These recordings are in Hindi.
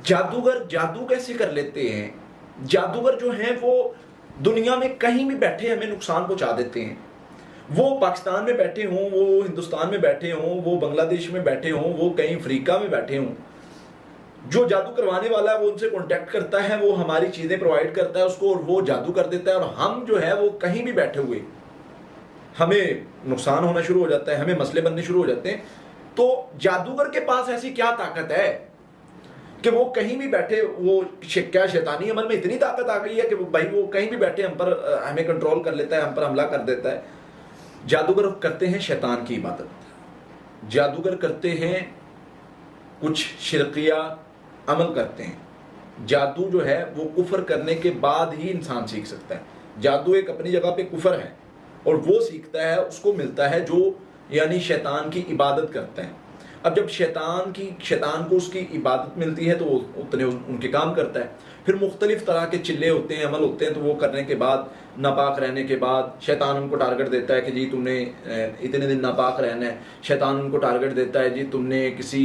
जादूगर जादू कैसे कर लेते हैं? जादूगर जो हैं वो दुनिया में कहीं भी बैठे हमें नुकसान पहुंचा देते हैं। वो पाकिस्तान में बैठे हों, वो हिंदुस्तान में बैठे हों, वो बांग्लादेश में बैठे हों, वो कहीं अफ्रीका में बैठे हों, जो जादू करवाने वाला है वो उनसे कांटेक्ट करता है, वो हमारी चीज़ें प्रोवाइड करता है उसको, और वो जादू कर देता है। और हम जो है वो कहीं भी बैठे हुए हमें नुकसान होना शुरू हो जाता है, हमें मसले बनने शुरू हो जाते हैं। तो जादूगर के पास ऐसी क्या ताकत है कि वो कहीं भी बैठे, वो क्या शैतानी अमल में इतनी ताकत आ गई है कि वो भाई वो कहीं भी बैठे हम पर हमें कंट्रोल कर लेता है, हम पर हमला कर देता है। जादूगर करते हैं शैतान की इबादत, जादूगर करते हैं कुछ शिरकिया अमल करते हैं। जादू जो है वो कुफर करने के बाद ही इंसान सीख सकता है। जादू एक अपनी जगह पे कुफर है और वो सीखता है, उसको मिलता है जो यानी शैतान की इबादत करता है। अब जब शैतान को उसकी इबादत मिलती है तो वो उतने उनके काम करता है। फिर मुख्तलिफ तरह के चिल्ले होते हैं, अमल होते हैं, तो वो करने के बाद, नापाक रहने के बाद शैतान उनको टारगेट देता है कि जी तुमने इतने दिन नापाक रहना है। शैतान उनको टारगेट देता है जी तुमने किसी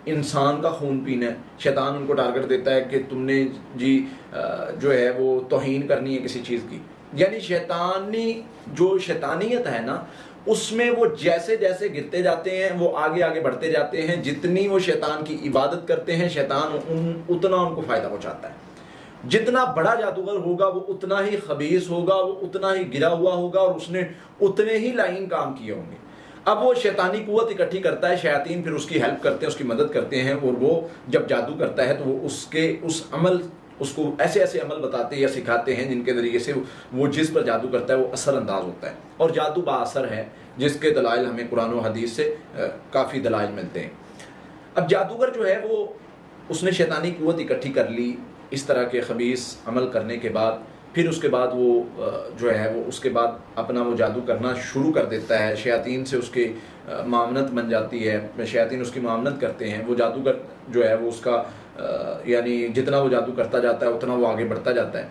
इंसान का खून पीना है। शैतान उनको टारगेट देता है कि तुमने जी जो है वो तौहीन करनी है किसी चीज़ की। यानी शैतानी जो शैतानियत है ना, उसमें वो जैसे जैसे गिरते जाते हैं वो आगे आगे बढ़ते जाते हैं। जितनी वो शैतान की इबादत करते हैं शैतान उतना उनको फ़ायदा पहुंचाता है। जितना बड़ा जादूगर होगा वो उतना ही खबीस होगा, वो उतना ही गिरा हुआ होगा और उसने उतने ही लाइन काम किए होंगे। अब वो शैतानी कुव्वत इकट्ठी करता है, शयातीन फिर उसकी हेल्प करते हैं, उसकी मदद करते हैं, और वो जब जादू करता है तो वो उस अमल उसको ऐसे ऐसे अमल बताते या सिखाते हैं जिनके ज़रिए से वो जिस पर जादू करता है वो असरअंदाज होता है। और जादू बाअसर है, जिसके दलाइल हमें कुरान और हदीस से काफ़ी दलाइल मिलते हैं। अब जादूगर जो है वो उसने शैतानी कुव्वत इकट्ठी कर ली इस तरह के खबीस अमल करने के बाद, फिर उसके बाद वो जो है वो उसके बाद अपना वो जादू करना शुरू कर देता है। शयातीन से उसकी मामनत बन जाती है, शयातीन उसकी मामनत करते हैं। वो जादूगर जो है वो उसका यानी जितना वो जादू करता जाता है उतना वो आगे बढ़ता जाता है।